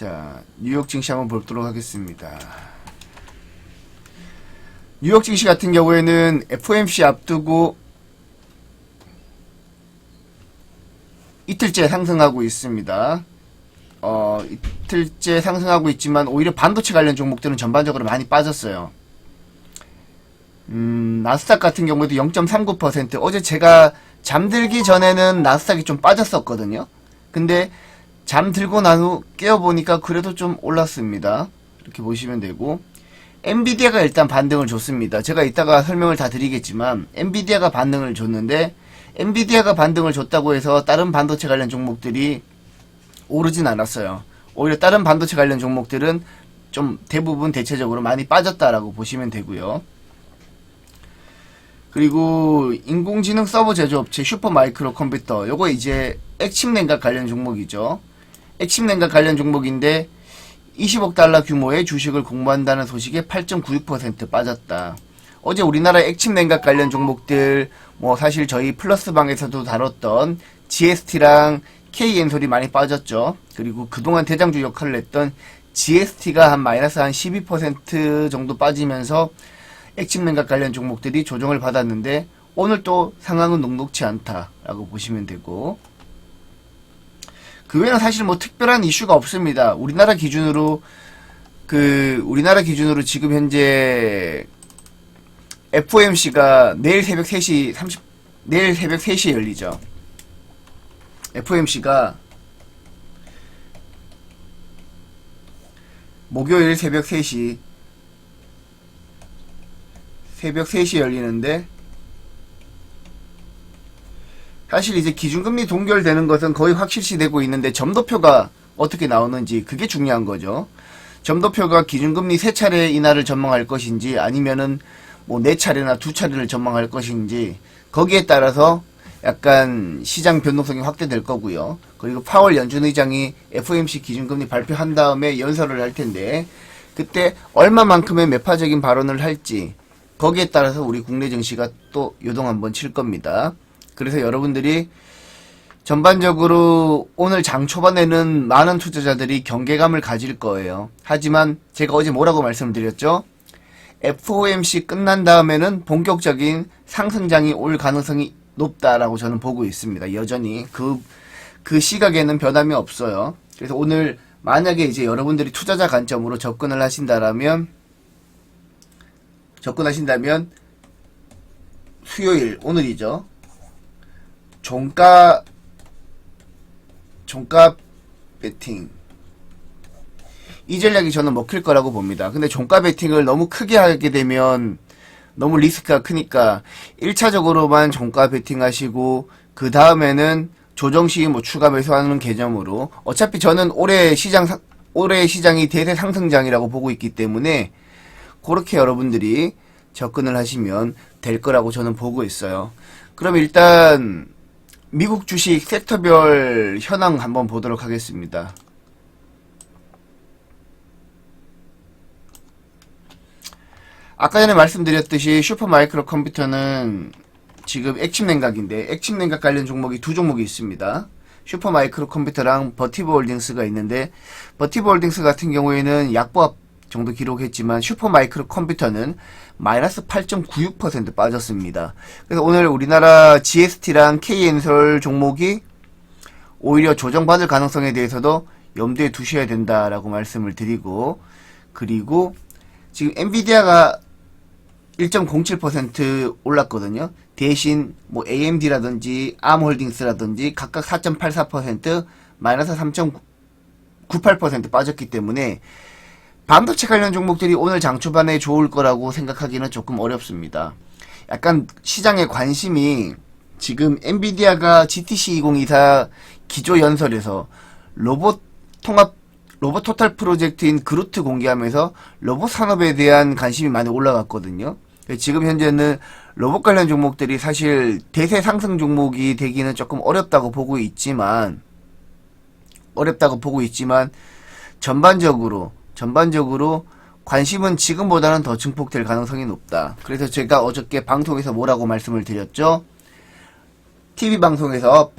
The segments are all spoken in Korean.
자, 뉴욕 증시 한번 보도록 하겠습니다. 뉴욕 증시 같은 경우에는 FOMC 앞두고 이틀째 상승하고 있습니다. 이틀째 상승하고 있지만 오히려 반도체 관련 종목들은 전반적으로 많이 빠졌어요. 나스닥 같은 경우에도 0.39%. 어제 제가 잠들기 전에는 나스닥이 좀 빠졌었거든요. 근데 잠들고 난 후 깨어보니까 그래도 좀 올랐습니다. 이렇게 보시면 되고, 엔비디아가 일단 반등을 줬습니다. 제가 이따가 설명을 다 드리겠지만 엔비디아가 반등을 줬는데, 엔비디아가 반등을 줬다고 해서 다른 반도체 관련 종목들이 오르진 않았어요. 오히려 다른 반도체 관련 종목들은 좀 대부분 대체적으로 많이 빠졌다라고 보시면 되고요. 그리고 인공지능 서버 제조업체 슈퍼마이크로 컴퓨터, 요거 이제 액침 냉각 관련 종목이죠. 액침 냉각 관련 종목인데 20억 달러 규모의 주식을 공모한다는 소식에 8.96% 빠졌다. 어제 우리나라 액침 냉각 관련 종목들, 뭐 사실 저희 플러스방에서도 다뤘던 GST랑 K엔솔이 많이 빠졌죠. 그리고 그동안 대장주 역할을 했던 GST가 한 마이너스 한 12% 정도 빠지면서 액침 냉각 관련 종목들이 조정을 받았는데, 오늘 또 상황은 녹록치 않다라고 보시면 되고, 그 외에는 사실 뭐 특별한 이슈가 없습니다. 우리나라 기준으로 지금 현재 FOMC가 내일 새벽 3시에 열리죠. FOMC가 목요일 새벽 3시 열리는데, 사실 이제 기준금리 동결되는 것은 거의 확실시 되고 있는데, 점도표가 어떻게 나오는지 그게 중요한 거죠. 점도표가 기준금리 3차례 인하를 전망할 것인지 아니면은 뭐 4차례나 2차례를 전망할 것인지, 거기에 따라서 약간 시장 변동성이 확대될 거고요. 그리고 파월 연준 의장이 FOMC 기준금리 발표한 다음에 연설을 할 텐데, 그때 얼마만큼의 매파적인 발언을 할지, 거기에 따라서 우리 국내 증시가 또 요동 한번 칠 겁니다. 그래서 여러분들이 전반적으로 오늘 장 초반에는 많은 투자자들이 경계감을 가질 거예요. 하지만 제가 어제 뭐라고 말씀드렸죠? FOMC 끝난 다음에는 본격적인 상승장이 올 가능성이 높다라고 저는 보고 있습니다. 여전히 그 시각에는 변함이 없어요. 그래서 오늘 만약에 이제 여러분들이 투자자 관점으로 접근하신다면 수요일, 오늘이죠. 종가 베팅, 이 전략이 저는 먹힐 거라고 봅니다. 근데 종가 베팅을 너무 크게 하게 되면 너무 리스크가 크니까 1차적으로만 종가 베팅 하시고, 그 다음에는 조정시 뭐 추가 매수하는 개념으로, 어차피 저는 올해 시장이 대세 상승장이라고 보고 있기 때문에 그렇게 여러분들이 접근을 하시면 될 거라고 저는 보고 있어요. 그럼 일단 미국 주식 섹터별 현황 한번 보도록 하겠습니다. 아까 전에 말씀드렸듯이 슈퍼마이크로 컴퓨터는 지금 액침 냉각인데, 액침 냉각 관련 종목이 두 종목이 있습니다. 슈퍼마이크로 컴퓨터랑 버티브 홀딩스가 있는데, 버티브 홀딩스 같은 경우에는 약보합 정도 기록했지만 슈퍼마이크로 컴퓨터는 마이너스 8.96% 빠졌습니다. 그래서 오늘 우리나라 GST랑 K엔솔 종목이 오히려 조정받을 가능성에 대해서도 염두에 두셔야 된다라고 말씀을 드리고, 그리고 지금 엔비디아가 1.07% 올랐거든요. 대신 뭐 AMD라든지 암홀딩스라든지 각각 4.84%, 마이너스 3.98% 빠졌기 때문에 반도체 관련 종목들이 오늘 장 초반에 좋을 거라고 생각하기는 조금 어렵습니다. 약간 시장의 관심이 지금 엔비디아가 GTC 2024 기조 연설에서 로봇 토탈 프로젝트인 그루트 공개하면서 로봇 산업에 대한 관심이 많이 올라갔거든요. 지금 현재는 로봇 관련 종목들이 사실 대세 상승 종목이 되기는 조금 어렵다고 보고 있지만 전반적으로 관심은 지금보다는 더 증폭될 가능성이 높다. 그래서 제가 어저께 방송에서 뭐라고 말씀을 드렸죠? TV 방송에서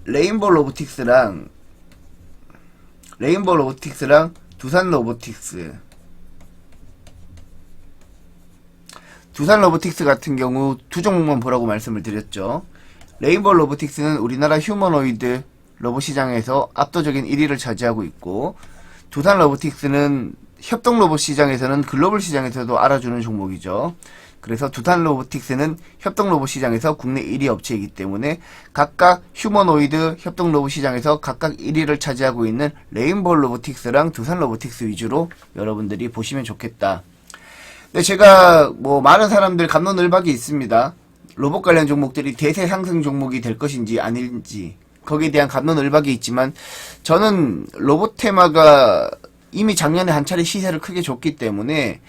레인보우 로보틱스랑 레인보우 로보틱스랑 두산 로보틱스. 두산 로보틱스 같은 경우 두 종목만 보라고 말씀을 드렸죠. 레인보우 로보틱스는 우리나라 휴머노이드 로봇 시장에서 압도적인 1위를 차지하고 있고, 두산 로보틱스는 협동 로봇 시장에서는 글로벌 시장에서도 알아주는 종목이죠. 그래서 두산 로보틱스는 협동 로봇 시장에서 국내 1위 업체이기 때문에 각각 휴머노이드 협동 로봇 시장에서 각각 1위를 차지하고 있는 레인보우 로보틱스랑 두산 로보틱스 위주로 여러분들이 보시면 좋겠다. 근데 제가 뭐 많은 사람들 갑론을박이 있습니다. 로봇 관련 종목들이 대세 상승 종목이 될 것인지 아닐지 거기에 대한 갑론을박이 있지만, 저는 로봇 테마가 이미 작년에 한 차례 시세를 크게 줬기 때문에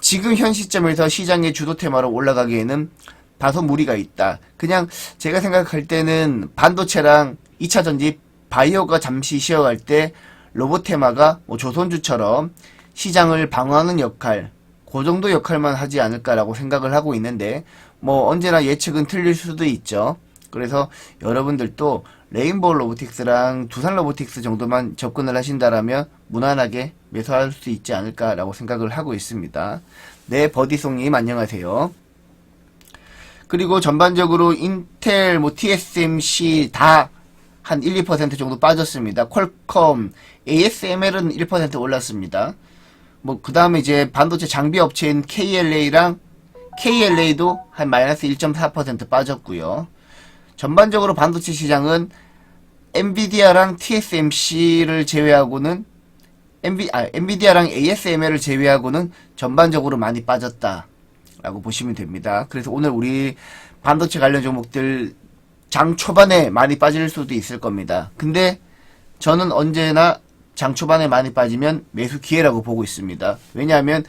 지금 현 시점에서 시장의 주도 테마로 올라가기에는 다소 무리가 있다. 그냥 제가 생각할 때는 반도체랑 2차 전지 바이오가 잠시 쉬어갈 때 로봇 테마가 뭐 조선주처럼 시장을 방어하는 역할, 그 정도 역할만 하지 않을까라고 생각을 하고 있는데, 뭐 언제나 예측은 틀릴 수도 있죠. 그래서 여러분들도 레인보우 로보틱스랑 두산 로보틱스 정도만 접근을 하신다라면 무난하게 매수할 수 있지 않을까라고 생각을 하고 있습니다. 네, 버디송님 안녕하세요. 그리고 전반적으로 인텔, 뭐 TSMC 다 한 1, 2% 정도 빠졌습니다. 퀄컴, ASML은 1% 올랐습니다. 뭐 그 다음에 이제 반도체 장비 업체인 KLA랑 KLA도 한 마이너스 1.4% 빠졌고요. 전반적으로 반도체 시장은 엔비디아랑 TSMC를 제외하고는 엔비디아랑 ASML을 제외하고는 전반적으로 많이 빠졌다라고 보시면 됩니다. 그래서 오늘 우리 반도체 관련 종목들 장 초반에 많이 빠질 수도 있을 겁니다. 근데 저는 언제나 장 초반에 많이 빠지면 매수 기회라고 보고 있습니다. 왜냐하면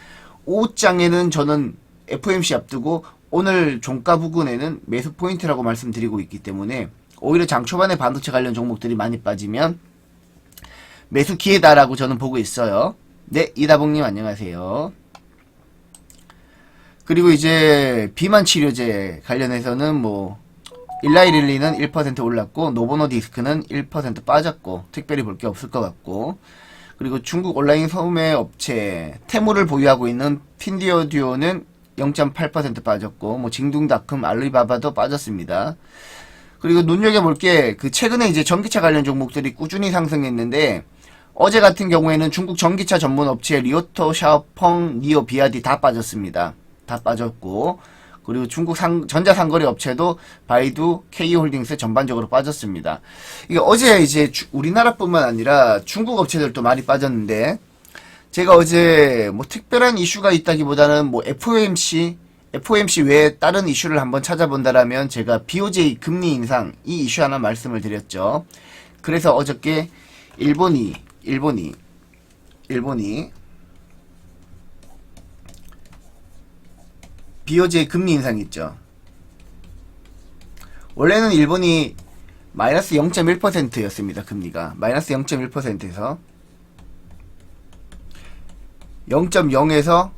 오후장에는 저는 FOMC 앞두고 오늘 종가 부근에는 매수 포인트라고 말씀드리고 있기 때문에 오히려 장 초반에 반도체 관련 종목들이 많이 빠지면 매수 기회다라고 저는 보고 있어요. 네, 이다봉님 안녕하세요. 그리고 이제 비만 치료제 관련해서는 뭐 일라이릴리는 1% 올랐고 노보노디스크는 1% 빠졌고 특별히 볼 게 없을 것 같고, 그리고 중국 온라인 소매 업체 테무를 보유하고 있는 핀디오듀오는 0.8% 빠졌고, 뭐 징둥닷컴, 알리바바도 빠졌습니다. 그리고 눈여겨볼 게 그 최근에 이제 전기차 관련 종목들이 꾸준히 상승했는데, 어제 같은 경우에는 중국 전기차 전문 업체 리오토, 샤오펑, 니오, 비아디 다 빠졌습니다. 다 빠졌고, 그리고 중국 전자상거래 업체도 바이두, K홀딩스 전반적으로 빠졌습니다. 이게 어제 이제 우리나라뿐만 아니라 중국 업체들도 많이 빠졌는데, 제가 어제 뭐 특별한 이슈가 있다기보다는 뭐 FOMC 외에 다른 이슈를 한번 찾아본다라면 제가 BOJ 금리 인상 이 이슈 하나 말씀을 드렸죠. 그래서 어저께 일본이 BOJ 금리 인상 있죠. 원래는 일본이 마이너스 0.1%였습니다. 금리가 마이너스 0.1%에서 0.0에서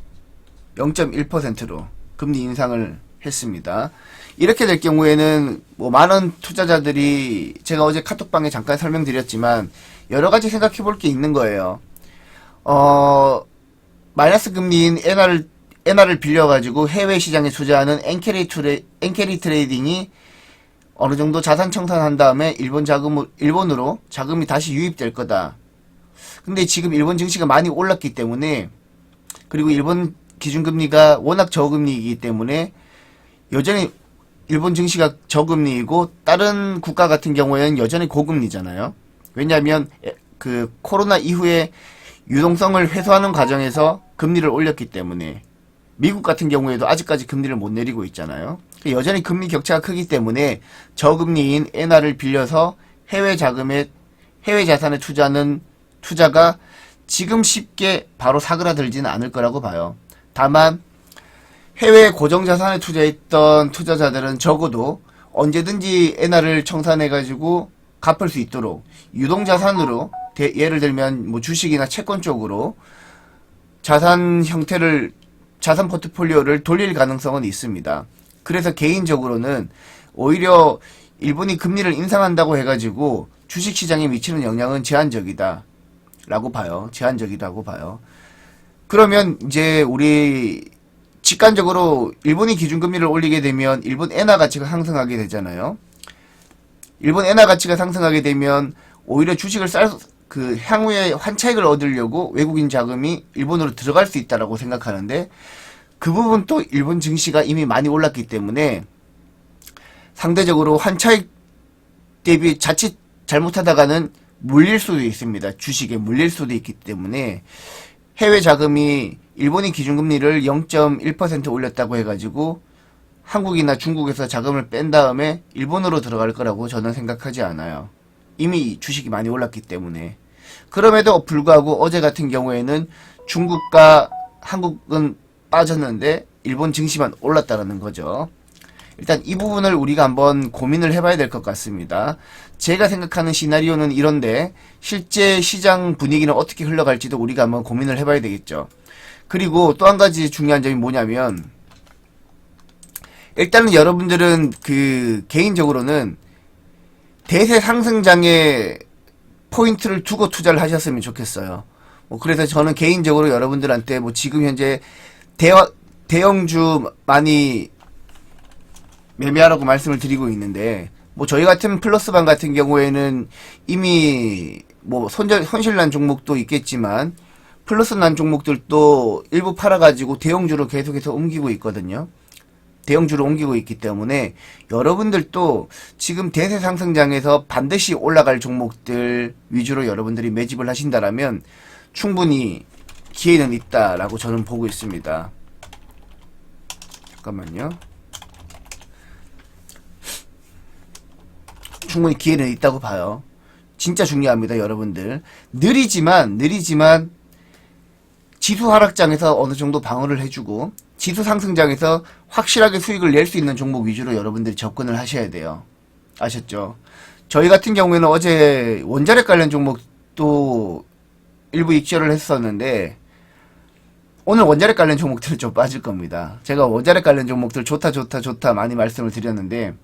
0.1%로 금리 인상을 했습니다. 이렇게 될 경우에는 뭐 많은 투자자들이, 제가 어제 카톡방에 잠깐 설명드렸지만 여러 가지 생각해 볼 게 있는 거예요. 마이너스 금리인 엔화를 빌려가지고 해외 시장에 투자하는 엔캐리 트레이딩이 어느 정도 자산 청산한 다음에 일본으로 자금이 다시 유입될 거다. 근데 지금 일본 증시가 많이 올랐기 때문에, 그리고 일본 기준금리가 워낙 저금리이기 때문에 여전히 일본 증시가 저금리이고 다른 국가 같은 경우에는 여전히 고금리잖아요. 왜냐하면 그 코로나 이후에 유동성을 회수하는 과정에서 금리를 올렸기 때문에, 미국 같은 경우에도 아직까지 금리를 못 내리고 있잖아요. 여전히 금리 격차가 크기 때문에 저금리인 엔화를 빌려서 해외 자산에 투자하는 투자가 지금 쉽게 바로 사그라들지는 않을 거라고 봐요. 다만 해외 고정자산에 투자했던 투자자들은 적어도 언제든지 엔화를 청산해가지고 갚을 수 있도록 유동자산으로, 예를 들면 뭐 주식이나 채권 쪽으로 자산 포트폴리오를 돌릴 가능성은 있습니다. 그래서 개인적으로는 오히려 일본이 금리를 인상한다고 해가지고 주식시장에 미치는 영향은 제한적이다. 라고 봐요. 제한적이라고 봐요. 그러면 이제 우리 직관적으로 일본이 기준금리를 올리게 되면 일본 엔화 가치가 상승하게 되잖아요. 일본 엔화 가치가 상승하게 되면 오히려 주식을 향후에 환차익을 얻으려고 외국인 자금이 일본으로 들어갈 수 있다라고 생각하는데, 그 부분 또 일본 증시가 이미 많이 올랐기 때문에 상대적으로 환차익 대비 자칫 잘못하다가는 물릴 수도 있습니다. 주식에 물릴 수도 있기 때문에 해외 자금이 일본이 기준금리를 0.1% 올렸다고 해가지고 한국이나 중국에서 자금을 뺀 다음에 일본으로 들어갈 거라고 저는 생각하지 않아요. 이미 주식이 많이 올랐기 때문에. 그럼에도 불구하고 어제 같은 경우에는 중국과 한국은 빠졌는데 일본 증시만 올랐다는 거죠. 일단 이 부분을 우리가 한번 고민을 해봐야 될 것 같습니다. 제가 생각하는 시나리오는 이런데 실제 시장 분위기는 어떻게 흘러갈지도 우리가 한번 고민을 해봐야 되겠죠. 그리고 또 한 가지 중요한 점이 뭐냐면, 일단은 여러분들은 개인적으로는 대세 상승장에 포인트를 두고 투자를 하셨으면 좋겠어요. 그래서 저는 개인적으로 여러분들한테 지금 현재 대형주 많이 매매하라고 말씀을 드리고 있는데, 저희 같은 플러스반 같은 경우에는 이미 손실난 종목도 있겠지만 플러스난 종목들도 일부 팔아가지고 대형주로 계속해서 옮기고 있거든요. 대형주로 옮기고 있기 때문에 여러분들도 지금 대세 상승장에서 반드시 올라갈 종목들 위주로 여러분들이 매집을 하신다라면 충분히 기회는 있다라고 저는 보고 있습니다. 잠깐만요. 충분히 기회는 있다고 봐요. 진짜 중요합니다, 여러분들. 느리지만 지수 하락장에서 어느 정도 방어를 해주고 지수 상승장에서 확실하게 수익을 낼 수 있는 종목 위주로 여러분들이 접근을 하셔야 돼요. 아셨죠? 저희 같은 경우에는 어제 원자력 관련 종목도 일부 익절을 했었는데 오늘 원자력 관련 종목들은 좀 빠질 겁니다. 제가 원자력 관련 종목들 좋다 많이 말씀을 드렸는데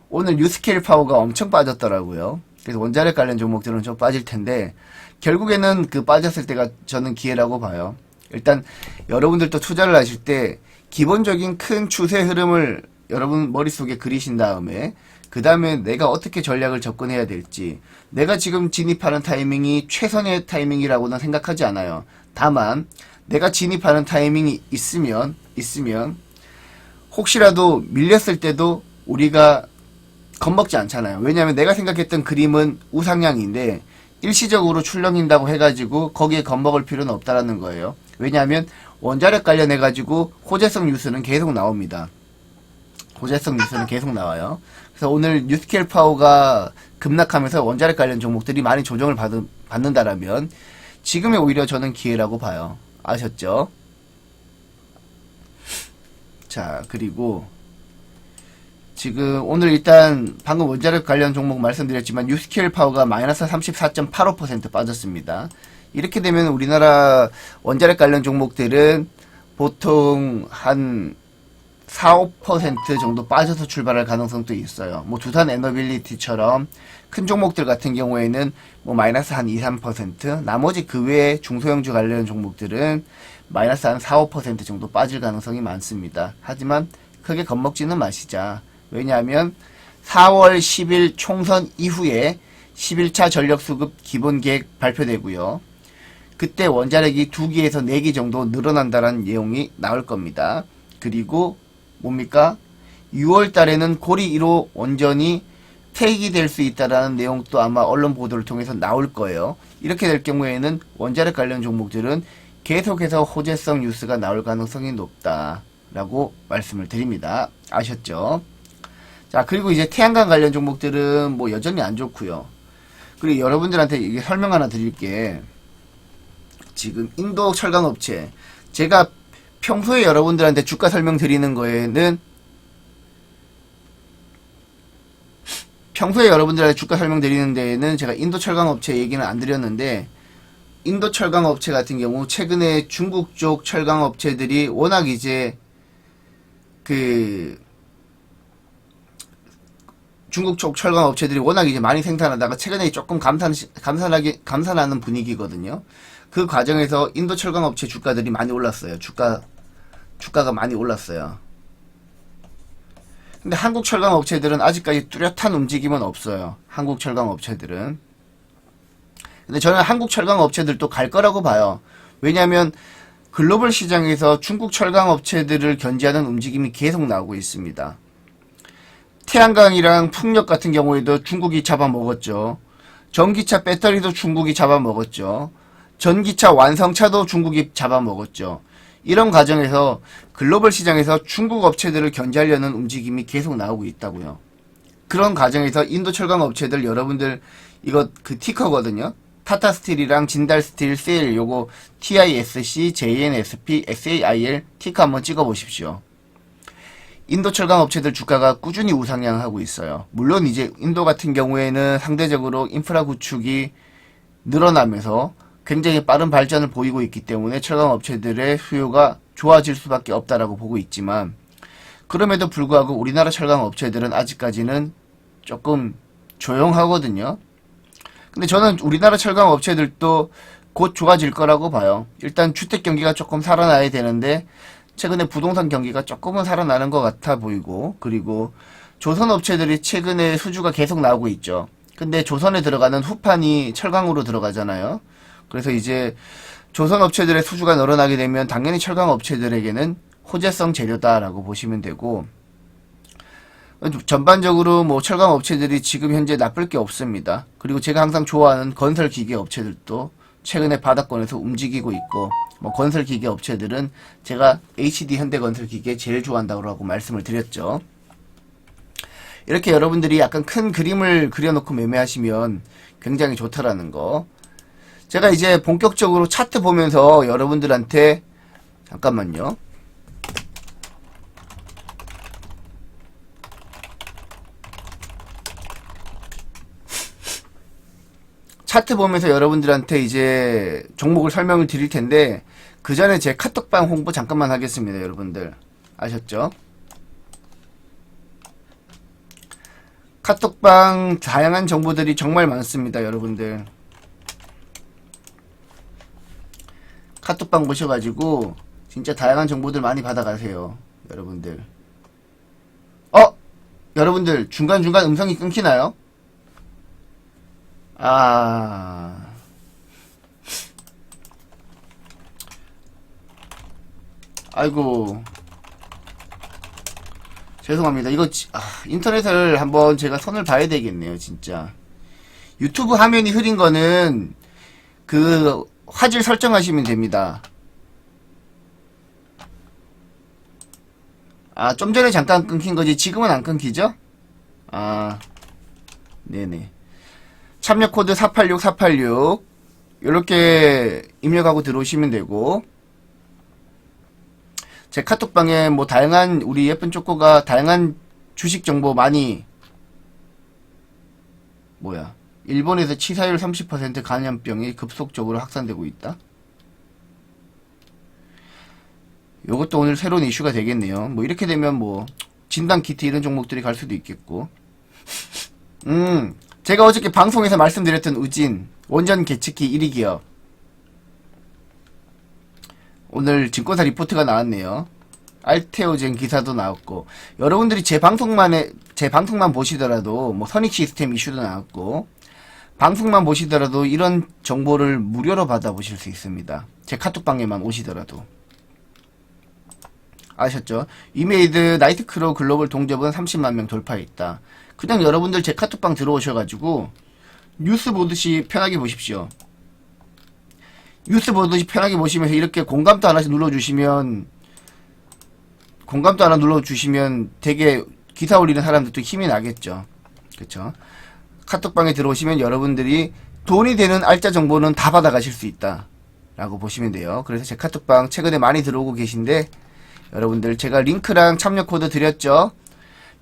오늘 뉴스케일 파워가 엄청 빠졌더라고요. 그래서 원자력 관련 종목들은 좀 빠질 텐데 결국에는 빠졌을 때가 저는 기회라고 봐요. 일단 여러분들도 투자를 하실 때 기본적인 큰 추세 흐름을 여러분 머릿속에 그리신 다음에 그 다음에 내가 어떻게 전략을 접근해야 될지, 내가 지금 진입하는 타이밍이 최선의 타이밍이라고는 생각하지 않아요. 다만 내가 진입하는 타이밍이 있으면 혹시라도 밀렸을 때도 우리가 겁먹지 않잖아요. 왜냐하면 내가 생각했던 그림은 우상향인데 일시적으로 출렁인다고 해가지고 거기에 겁먹을 필요는 없다라는 거예요. 왜냐하면 원자력 관련해가지고 호재성 뉴스는 계속 나옵니다. 호재성 뉴스는 계속 나와요. 그래서 오늘 뉴스케일 파워가 급락하면서 원자력 관련 종목들이 많이 조정을 받는다라면 지금이 오히려 저는 기회라고 봐요. 아셨죠? 자, 그리고 지금 오늘 일단 방금 원자력 관련 종목 말씀드렸지만 뉴스케일 파워가 마이너스 34.85% 빠졌습니다. 이렇게 되면 우리나라 원자력 관련 종목들은 보통 한 4~5% 정도 빠져서 출발할 가능성도 있어요. 두산 에너빌리티처럼 큰 종목들 같은 경우에는 마이너스 한 2~3%, 나머지 그 외에 중소형주 관련 종목들은 마이너스 한 4~5% 정도 빠질 가능성이 많습니다. 하지만 크게 겁먹지는 마시자. 왜냐하면 4월 10일 총선 이후에 11차 전력수급 기본계획 발표되고요. 그때 원자력이 2기에서 4기 정도 늘어난다는 내용이 나올 겁니다. 그리고 뭡니까? 6월 달에는 고리 1호 원전이 폐기될 수 있다라는 내용도 아마 언론 보도를 통해서 나올 거예요. 이렇게 될 경우에는 원자력 관련 종목들은 계속해서 호재성 뉴스가 나올 가능성이 높다라고 말씀을 드립니다. 아셨죠? 자, 그리고 이제 태양광 관련 종목들은 여전히 안 좋고요. 그리고 여러분들한테 이게 설명 하나 드릴게. 지금 인도 철강 업체, 제가 평소에 여러분들한테 주가 설명 드리는 거에는 제가 인도 철강 업체 얘기는 안 드렸는데, 인도 철강 업체 같은 경우 최근에 중국 쪽 철강 업체들이 워낙 이제 중국 쪽 철강 업체들이 워낙 이제 많이 생산하다가 최근에 조금 감산하는 분위기거든요. 그 과정에서 인도 철강 업체 주가들이 많이 올랐어요. 주가가 많이 올랐어요. 근데 한국 철강 업체들은 아직까지 뚜렷한 움직임은 없어요. 한국 철강 업체들은. 근데 저는 한국 철강 업체들도 갈 거라고 봐요. 왜냐하면 글로벌 시장에서 중국 철강 업체들을 견제하는 움직임이 계속 나오고 있습니다. 태양광이랑 풍력 같은 경우에도 중국이 잡아먹었죠. 전기차 배터리도 중국이 잡아먹었죠. 전기차 완성차도 중국이 잡아먹었죠. 이런 과정에서 글로벌 시장에서 중국 업체들을 견제하려는 움직임이 계속 나오고 있다고요. 그런 과정에서 인도 철강 업체들 여러분들 이거 그 티커거든요. 타타스틸이랑 진달스틸, 세일 요거 TISC, JNSP, SAIL 티커 한번 찍어보십시오. 인도 철강 업체들 주가가 꾸준히 우상향하고 있어요. 물론 이제 인도 같은 경우에는 상대적으로 인프라 구축이 늘어나면서 굉장히 빠른 발전을 보이고 있기 때문에 철강 업체들의 수요가 좋아질 수밖에 없다라고 보고 있지만 그럼에도 불구하고 우리나라 철강 업체들은 아직까지는 조금 조용하거든요. 근데 저는 우리나라 철강 업체들도 곧 좋아질 거라고 봐요. 일단 주택 경기가 조금 살아나야 되는데 최근에 부동산 경기가 조금은 살아나는 것 같아 보이고 그리고 조선 업체들이 최근에 수주가 계속 나오고 있죠. 근데 조선에 들어가는 후판이 철강으로 들어가잖아요. 그래서 이제 조선 업체들의 수주가 늘어나게 되면 당연히 철강 업체들에게는 호재성 재료다라고 보시면 되고 전반적으로 뭐 철강 업체들이 지금 현재 나쁠 게 없습니다. 그리고 제가 항상 좋아하는 건설 기계 업체들도 최근에 바닥권에서 움직이고 있고 뭐 건설 기계 업체들은 제가 HD 현대건설 기계 제일 좋아한다고 말씀을 드렸죠. 이렇게 여러분들이 약간 큰 그림을 그려놓고 매매하시면 굉장히 좋다라는 거. 제가 이제 본격적으로 차트 보면서 여러분들한테 잠깐만요. 차트 보면서 여러분들한테 이제 종목을 설명을 드릴 텐데 그 전에 제 카톡방 홍보 잠깐만 하겠습니다. 여러분들 아셨죠? 카톡방 다양한 정보들이 정말 많습니다. 여러분들 카톡방 보셔가지고 진짜 다양한 정보들 많이 받아가세요. 여러분들 여러분들 중간중간 음성이 끊기나요? 아이고 죄송합니다. 이거 인터넷을 한번 제가 선을 봐야 되겠네요. 진짜 유튜브 화면이 흐린 거는 그 화질 설정하시면 됩니다. 좀 전에 잠깐 끊긴 거지 지금은 안 끊기죠? 네네. 참여 코드 486486 요렇게 입력하고 들어오시면 되고 제 카톡방에 뭐 다양한 우리 예쁜 쪼꼬가 다양한 주식 정보 많이 일본에서 치사율 30% 감염병이 급속적으로 확산되고 있다. 요것도 오늘 새로운 이슈가 되겠네요. 뭐 이렇게 되면 뭐 진단 키트 이런 종목들이 갈 수도 있겠고. 제가 어저께 방송에서 말씀드렸던 우진 원전 개측기 1위 기업 오늘 증권사 리포트가 나왔네요. 알테오젠 기사도 나왔고 여러분들이 제 방송만 보시더라도 뭐 선익 시스템 이슈도 나왔고 방송만 보시더라도 이런 정보를 무료로 받아보실 수 있습니다. 제 카톡방에만 오시더라도 아셨죠? 이메이드 나이트크로우 글로벌 동접은 30만 명 돌파했다. 그냥 여러분들 제 카톡방 들어오셔가지고 뉴스 보듯이 편하게 보십시오. 뉴스 보듯이 편하게 보시면서 이렇게 공감도 하나씩 눌러주시면 되게 기사 올리는 사람들도 힘이 나겠죠. 그쵸? 카톡방에 들어오시면 여러분들이 돈이 되는 알짜 정보는 다 받아가실 수 있다 라고 보시면 돼요. 그래서 제 카톡방 최근에 많이 들어오고 계신데 여러분들 제가 링크랑 참여 코드 드렸죠.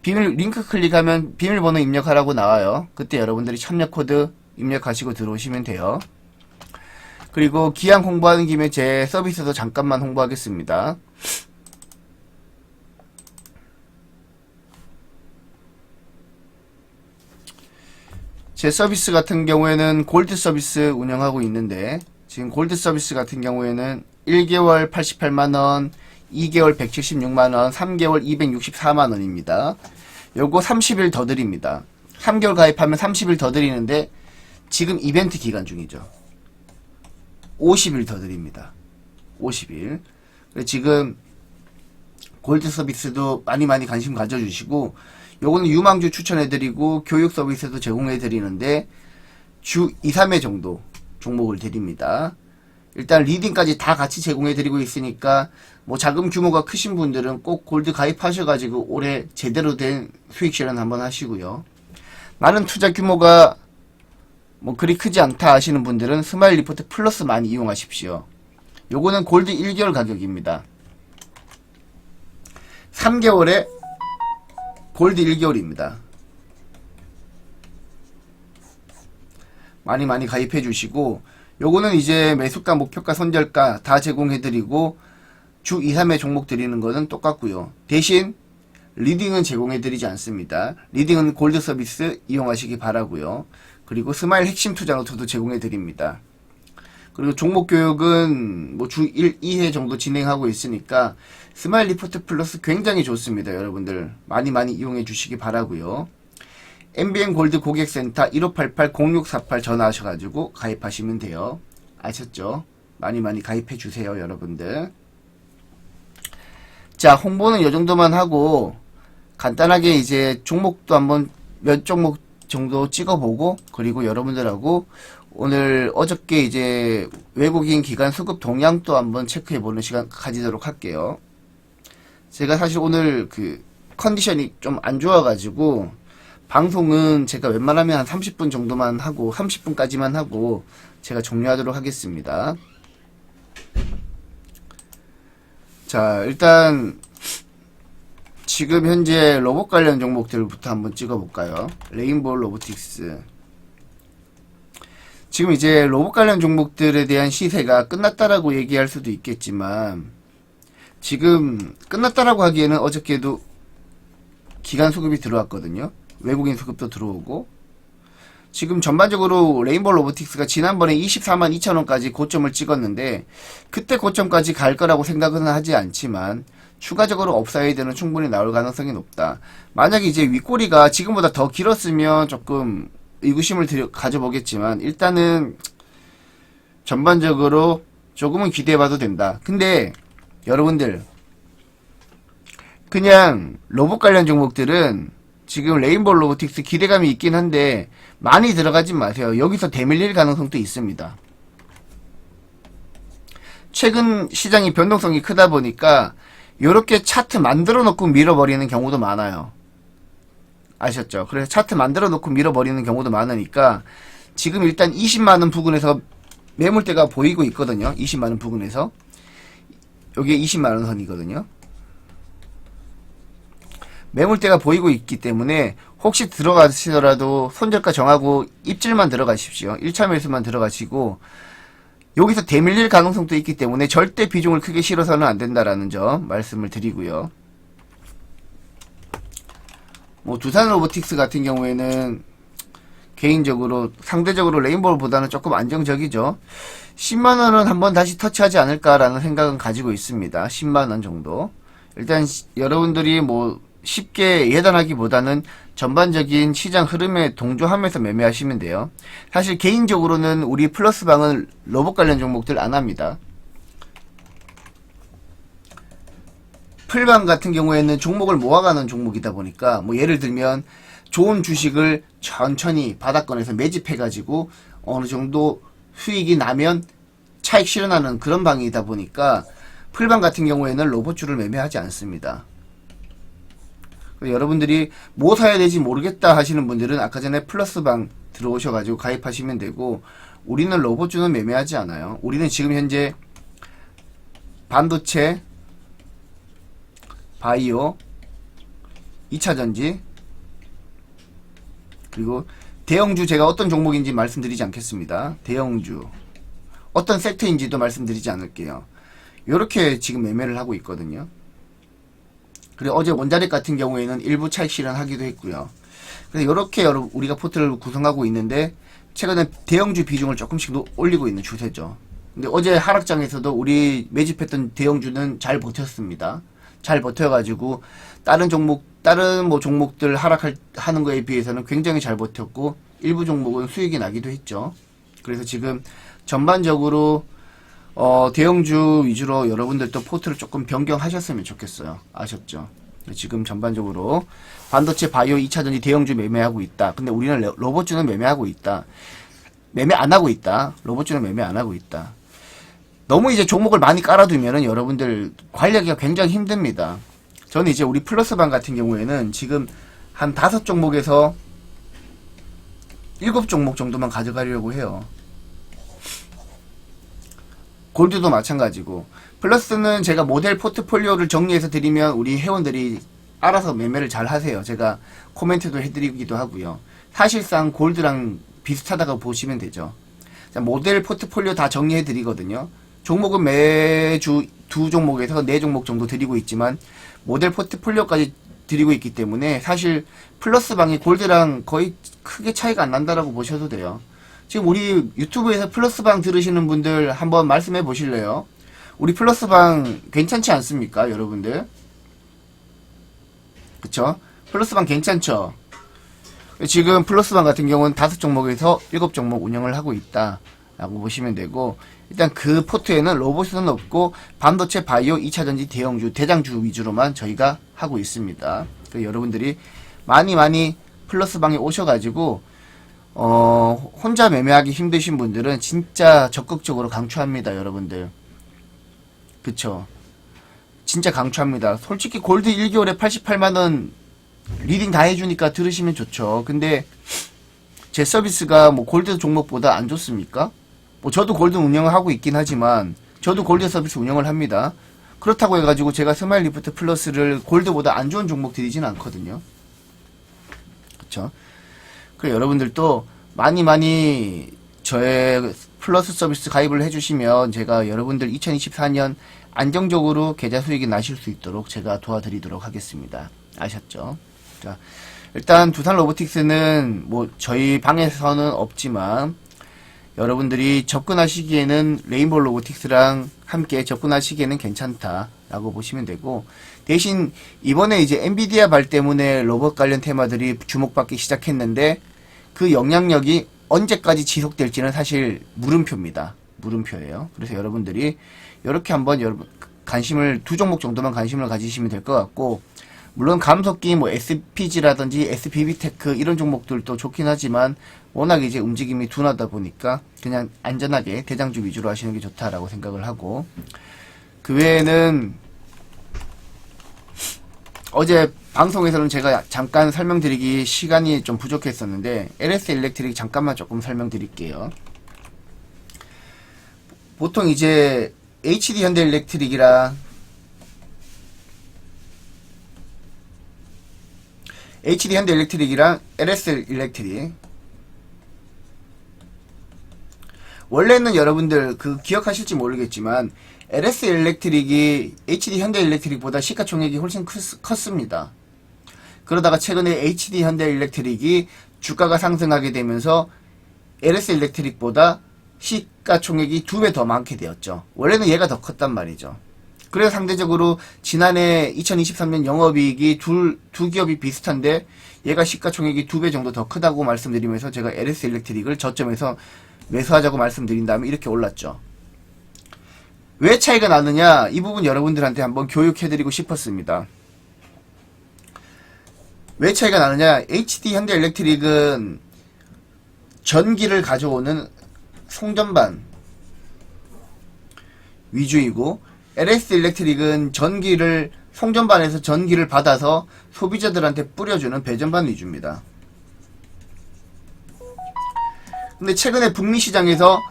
링크 클릭하면 비밀번호 입력하라고 나와요. 그때 여러분들이 참여 코드 입력하시고 들어오시면 돼요. 그리고 기왕 홍보하는 김에 제 서비스도 잠깐만 홍보하겠습니다. 제 서비스 같은 경우에는 골드 서비스 운영하고 있는데, 지금 골드 서비스 같은 경우에는 1개월 88만원, 2개월 176만원, 3개월 264만원입니다. 요거 30일 더 드립니다. 3개월 가입하면 30일 더 드리는데, 지금 이벤트 기간 중이죠. 50일 더 드립니다. 50일. 지금 골드 서비스도 많이 관심 가져주시고, 요거는 유망주 추천해드리고 교육 서비스도 제공해드리는데 주 2, 3회 정도 종목을 드립니다. 일단 리딩까지 다 같이 제공해드리고 있으니까 뭐 자금 규모가 크신 분들은 꼭 골드 가입하셔가지고 올해 제대로 된 수익 실현 한번 하시고요. 나는 투자 규모가 뭐 그리 크지 않다 하시는 분들은 스마일 리포트 플러스 많이 이용하십시오. 요거는 골드 1개월 가격입니다. 3개월에 골드 1개월입니다. 많이 가입해 주시고, 요거는 이제 매수가, 목표가, 손절가 다 제공해 드리고 주 2, 3회 종목 드리는 거는 똑같고요. 대신 리딩은 제공해 드리지 않습니다. 리딩은 골드 서비스 이용하시기 바라고요. 그리고 스마일 핵심 투자 노트도 제공해 드립니다. 그리고 종목 교육은 뭐 주 1, 2회 정도 진행하고 있으니까 스마일 리포트 플러스 굉장히 좋습니다. 여러분들 많이 이용해 주시기 바라고요. MBN 골드 고객센터 1588-0648 전화하셔가지고 가입하시면 돼요. 아셨죠? 많이 가입해 주세요, 여러분들. 자, 홍보는 요 정도만 하고 간단하게 이제 종목도 한번 몇 종목 정도 찍어보고, 그리고 여러분들하고 오늘 어저께 이제 외국인 기관 수급 동향도 한번 체크해보는 시간 가지도록 할게요. 제가 사실 오늘 그 컨디션이 좀 안 좋아가지고 방송은 제가 웬만하면 한 30분 정도만 하고 30분까지만 하고 제가 종료하도록 하겠습니다. 자, 일단 지금 현재 로봇 관련 종목들부터 한번 찍어볼까요? 레인보우 로보틱스. 지금 이제 로봇 관련 종목들에 대한 시세가 끝났다라고 얘기할 수도 있겠지만, 지금 끝났다라고 하기에는 어저께도 기관 수급이 들어왔거든요. 외국인 수급도 들어오고, 지금 전반적으로 레인보우 로보틱스가 지난번에 24만 2천원까지 고점을 찍었는데 그때 고점까지 갈 거라고 생각은 하지 않지만 추가적으로 업사이드는 충분히 나올 가능성이 높다. 만약에 이제 윗꼬리가 지금보다 더 길었으면 조금 의구심을 가져보겠지만 일단은 전반적으로 조금은 기대해봐도 된다. 근데 여러분들 그냥 로봇 관련 종목들은 지금 레인보우 로보틱스 기대감이 있긴 한데 많이 들어가지 마세요. 여기서 대밀릴 가능성도 있습니다. 최근 시장이 변동성이 크다 보니까 요렇게 차트 만들어 놓고 밀어버리는 경우도 많아요. 아셨죠? 그래서 차트 만들어 놓고 밀어버리는 경우도 많으니까 지금 일단 20만원 부근에서 매물대가 보이고 있거든요. 20만원 부근에서 여기에 20만원 선이거든요. 매물대가 보이고 있기 때문에 혹시 들어가시더라도 손절가 정하고 입질만 들어가십시오. 1차 매수만 들어가시고 여기서 대밀릴 가능성도 있기 때문에 절대 비중을 크게 실어서는 안 된다라는 점 말씀을 드리고요. 뭐 두산 로보틱스 같은 경우에는 개인적으로 상대적으로 레인보우보다는 조금 안정적이죠. 10만원은 한번 다시 터치하지 않을까라는 생각은 가지고 있습니다. 10만원 정도. 일단 여러분들이 뭐 쉽게 예단하기보다는 전반적인 시장 흐름에 동조하면서 매매하시면 돼요. 사실 개인적으로는 우리 플러스방은 로봇 관련 종목들 안 합니다. 풀방 같은 경우에는 종목을 모아가는 종목이다 보니까 뭐 예를 들면 좋은 주식을 천천히 바닥권에서 매집해가지고 어느 정도 수익이 나면 차익 실현하는 그런 방이다 보니까 풀방 같은 경우에는 로봇주를 매매하지 않습니다. 여러분들이 뭐 사야 될지 모르겠다 하시는 분들은 아까 전에 플러스방 들어오셔가지고 가입하시면 되고, 우리는 로봇주는 매매하지 않아요. 우리는 지금 현재 반도체, 바이오, 2차전지, 그리고 대형주, 제가 어떤 종목인지 말씀드리지 않겠습니다. 대형주 어떤 섹터인지도 말씀드리지 않을게요. 요렇게 지금 매매를 하고 있거든요. 그리고 어제 원자력 같은 경우에는 일부 차익 실현하기도 했고요. 그래서 이렇게 우리가 포트를 구성하고 있는데 최근에 대형주 비중을 조금씩 올리고 있는 추세죠. 근데 어제 하락장에서도 우리 매집했던 대형주는 잘 버텼습니다. 잘 버텨가지고 다른 종목들 하는 거에 비해서는 굉장히 잘 버텼고 일부 종목은 수익이 나기도 했죠. 그래서 지금 전반적으로 대형주 위주로 여러분들도 포트를 조금 변경하셨으면 좋겠어요. 아셨죠? 지금 전반적으로 반도체, 바이오, 2차전지 대형주 매매하고 있다. 근데 우리는 로봇주는 매매하고 있다. 매매 안 하고 있다. 로봇주는 매매 안 하고 있다. 너무 이제 종목을 많이 깔아두면은 여러분들 관리하기가 굉장히 힘듭니다. 저는 이제 우리 플러스방 같은 경우에는 지금 한 5종목에서 7종목 정도만 가져가려고 해요. 골드도 마찬가지고. 플러스는 제가 모델 포트폴리오를 정리해서 드리면 우리 회원들이 알아서 매매를 잘 하세요. 제가 코멘트도 해드리기도 하고요. 사실상 골드랑 비슷하다고 보시면 되죠. 모델 포트폴리오 다 정리해 드리거든요. 종목은 매주 2종목에서 4종목 정도 드리고 있지만 모델 포트폴리오까지 드리고 있기 때문에 사실 플러스방이 골드랑 거의 크게 차이가 안 난다라고 보셔도 돼요. 지금 우리 유튜브에서 플러스방 들으시는 분들 한번 말씀해 보실래요? 우리 플러스방 괜찮지 않습니까, 여러분들? 그쵸? 플러스방 괜찮죠? 지금 플러스방 같은 경우는 5종목에서 7종목 운영을 하고 있다 라고 보시면 되고, 일단 그 포트에는 로봇은 없고 반도체, 바이오, 2차전지, 대형주, 대장주 위주로만 저희가 하고 있습니다. 그래서 여러분들이 많이 플러스방에 오셔가지고 혼자 매매하기 힘드신 분들은 진짜 적극적으로 강추합니다, 여러분들. 그쵸? 진짜 강추합니다. 솔직히 골드 1개월에 88만원 리딩 다 해주니까 들으시면 좋죠. 근데 제 서비스가 뭐 골드 종목보다 안 좋습니까? 뭐 저도 골드 운영을 하고 있긴 하지만 저도 골드 서비스 운영을 합니다. 그렇다고 해가지고 제가 스마일 리프트 플러스를 골드보다 안 좋은 종목 드리진 않거든요. 그쵸? 그래 여러분들도 많이 저의 플러스 서비스 가입을 해주시면 제가 여러분들 2024년 안정적으로 계좌 수익이 나실 수 있도록 제가 도와드리도록 하겠습니다. 아셨죠? 자, 일단 두산 로보틱스는 뭐 저희 방에서는 없지만 여러분들이 접근하시기에는 레인보우 로보틱스랑 함께 접근하시기에는 괜찮다라고 보시면 되고, 대신 이번에 이제 엔비디아 발 때문에 로봇 관련 테마들이 주목받기 시작했는데 그 영향력이 언제까지 지속될지는 사실 물음표입니다. 물음표예요. 그래서 여러분들이 이렇게 한번 관심을 2종목 정도만 관심을 가지시면 될 것 같고, 물론 감속기 뭐 SPG라든지 SPB테크 이런 종목들도 좋긴 하지만 워낙 이제 움직임이 둔하다 보니까 그냥 안전하게 대장주 위주로 하시는 게 좋다라고 생각을 하고, 그 외에는 어제 방송에서는 제가 잠깐 설명드리기 시간이 좀 부족했었는데 LS 일렉트릭 잠깐만 조금 설명드릴게요. 보통 이제 HD 현대 일렉트릭이랑 HD 현대 일렉트릭이랑 LS 일렉트릭, 원래는 여러분들 그 기억하실지 모르겠지만 LS 일렉트릭이 HD 현대 일렉트릭보다 시가총액이 훨씬 컸습니다. 그러다가 최근에 HD 현대 일렉트릭이 주가가 상승하게 되면서 LS 일렉트릭보다 시가총액이 2배 더 많게 되었죠. 원래는 얘가 더 컸단 말이죠. 그래서 상대적으로 지난해 2023년 영업이익이 두 기업이 비슷한데 얘가 시가총액이 2배 정도 더 크다고 말씀드리면서 제가 LS 일렉트릭을 저점에서 매수하자고 말씀드린 다음에 이렇게 올랐죠. 왜 차이가 나느냐, 이 부분 여러분들한테 한번 교육해드리고 싶었습니다. 왜 차이가 나느냐, HD 현대 일렉트릭은 전기를 가져오는 송전반 위주이고, LS 일렉트릭은 송전반에서 전기를 받아서 소비자들한테 뿌려주는 배전반 위주입니다. 근데 최근에 북미 시장에서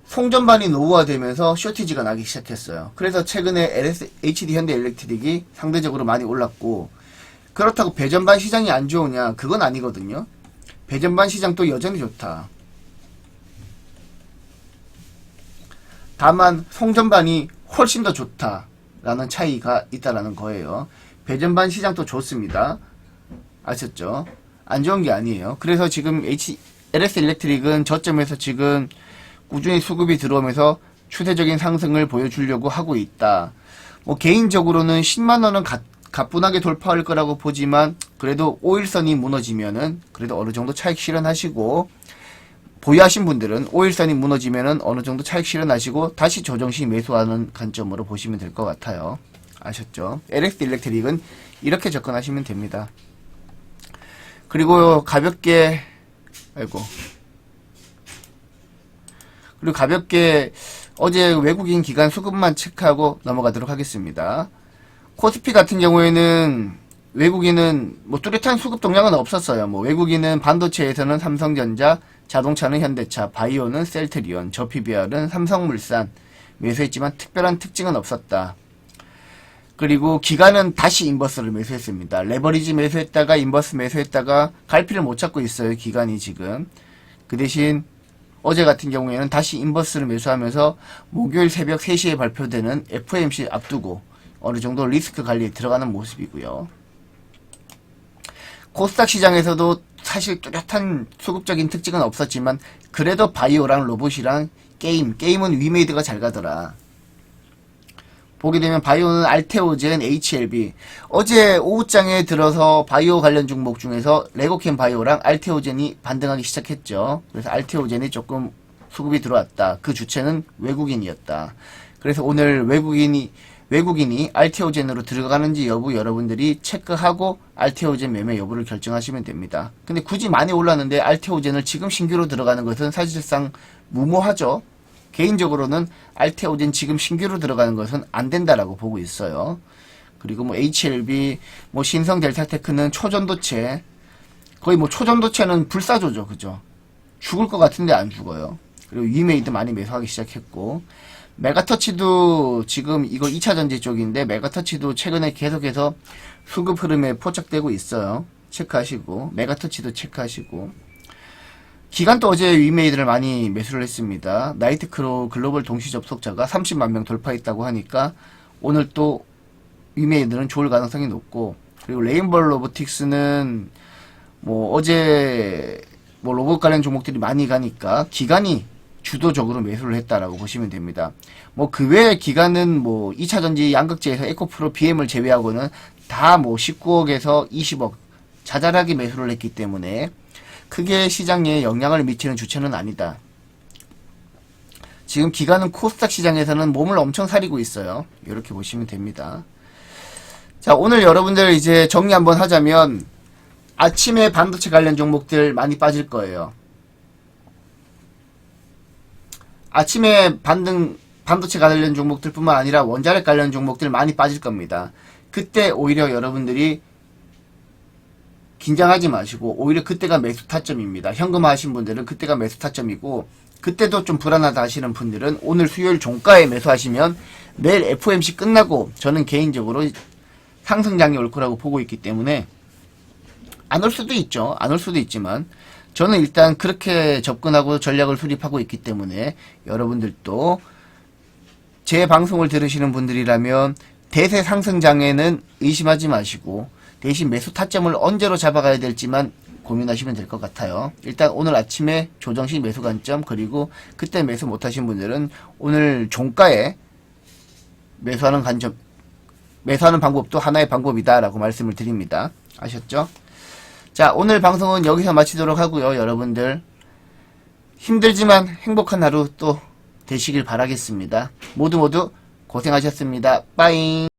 송전반이 노후화되면서 쇼티지가 나기 시작했어요. 그래서 최근에 HD 현대 일렉트릭이 상대적으로 많이 올랐고, 그렇다고 배전반 시장이 안 좋으냐? 그건 아니거든요. 배전반 시장도 여전히 좋다. 다만 송전반이 훨씬 더 좋다라는 차이가 있다라는 거예요. 배전반 시장도 좋습니다. 아셨죠? 안 좋은 게 아니에요. 그래서 지금 LS 일렉트릭은 저점에서 지금 꾸준히 수급이 들어오면서 추세적인 상승을 보여주려고 하고 있다. 뭐 개인적으로는 10만원은 가뿐하게 돌파할 거라고 보지만 그래도 5일선이 무너지면은 그래도 어느 정도 차익 실현하시고, 보유하신 분들은 5일선이 무너지면은 어느 정도 차익 실현하시고 다시 조정 시 매수하는 관점으로 보시면 될 것 같아요. 아셨죠? LS 일렉트릭은 이렇게 접근하시면 됩니다. 그리고 가볍게 어제 외국인 기관 수급만 체크하고 넘어가도록 하겠습니다. 코스피 같은 경우에는 외국인은 뭐 뚜렷한 수급 동향은 없었어요. 뭐 외국인은 반도체에서는 삼성전자, 자동차는 현대차, 바이오는 셀트리온, 저PBR은 삼성물산 매수했지만 특별한 특징은 없었다. 그리고 기관은 다시 인버스를 매수했습니다. 레버리지 매수했다가 인버스 매수했다가 갈피를 못 잡고 있어요. 기관이 지금. 그 대신 어제 같은 경우에는 다시 인버스를 매수하면서 목요일 새벽 3시에 발표되는 FOMC 앞두고 어느 정도 리스크 관리에 들어가는 모습이고요. 코스닥 시장에서도 사실 뚜렷한 수급적인 특징은 없었지만 그래도 바이오랑 로봇이랑 게임은 위메이드가 잘 가더라. 보게 되면 바이오는 알테오젠, HLB. 어제 오후장에 들어서 바이오 관련 종목 중에서 레고캠 바이오랑 알테오젠이 반등하기 시작했죠. 그래서 알테오젠이 조금 수급이 들어왔다. 그 주체는 외국인이었다. 그래서 오늘 외국인이 알테오젠으로 들어가는지 여부 여러분들이 체크하고 알테오젠 매매 여부를 결정하시면 됩니다. 근데 굳이 많이 올랐는데 알테오젠을 지금 신규로 들어가는 것은 사실상 무모하죠. 개인적으로는 알테오젠 지금 신규로 들어가는 것은 안 된다라고 보고 있어요. 그리고 뭐 HLB, 뭐 신성 델타테크는 초전도체, 거의 뭐 초전도체는 불사조죠. 그죠? 죽을 것 같은데 안 죽어요. 그리고 위메이드 많이 매수하기 시작했고, 메가터치도 지금 이거 2차전지 쪽인데 메가터치도 최근에 계속해서 수급 흐름에 포착되고 있어요. 체크하시고, 메가터치도 체크하시고, 기간도 어제 위메이드를 많이 매수를 했습니다. 나이트크로 글로벌 동시 접속자가 30만 명 돌파했다고 하니까 오늘 또 위메이드는 좋을 가능성이 높고, 그리고 레인보우 로보틱스는 뭐 어제 뭐 로봇 관련 종목들이 많이 가니까 기간이 주도적으로 매수를 했다라고 보시면 됩니다. 뭐 그 외에 기간은 뭐 2차전지 양극재에서 에코프로 BM을 제외하고는 다 뭐 19억에서 20억 자잘하게 매수를 했기 때문에 크게 시장에 영향을 미치는 주체는 아니다. 지금 기관은 코스닥 시장에서는 몸을 엄청 사리고 있어요. 이렇게 보시면 됩니다. 자, 오늘 여러분들 이제 정리 한번 하자면 아침에 반도체 관련 종목들 많이 빠질 거예요. 아침에 반도체 관련 종목들 뿐만 아니라 원자력 관련 종목들 많이 빠질 겁니다. 그때 오히려 여러분들이 긴장하지 마시고 오히려 그때가 매수 타점입니다. 현금화 하신 분들은 그때가 매수 타점이고, 그때도 좀 불안하다 하시는 분들은 오늘 수요일 종가에 매수하시면 내일 FOMC 끝나고 저는 개인적으로 상승장이 올 거라고 보고 있기 때문에 안 올 수도 있죠. 안 올 수도 있지만 저는 일단 그렇게 접근하고 전략을 수립하고 있기 때문에 여러분들도 제 방송을 들으시는 분들이라면 대세 상승장에는 의심하지 마시고 대신 매수 타점을 언제로 잡아가야 될지만 고민하시면 될 것 같아요. 일단 오늘 아침에 조정시 매수 관점, 그리고 그때 매수 못하신 분들은 오늘 종가에 매수하는 관점, 매수하는 방법도 하나의 방법이다라고 말씀을 드립니다. 아셨죠? 자, 오늘 방송은 여기서 마치도록 하고요. 여러분들 힘들지만 행복한 하루 또 되시길 바라겠습니다. 모두 고생하셨습니다. 빠잉.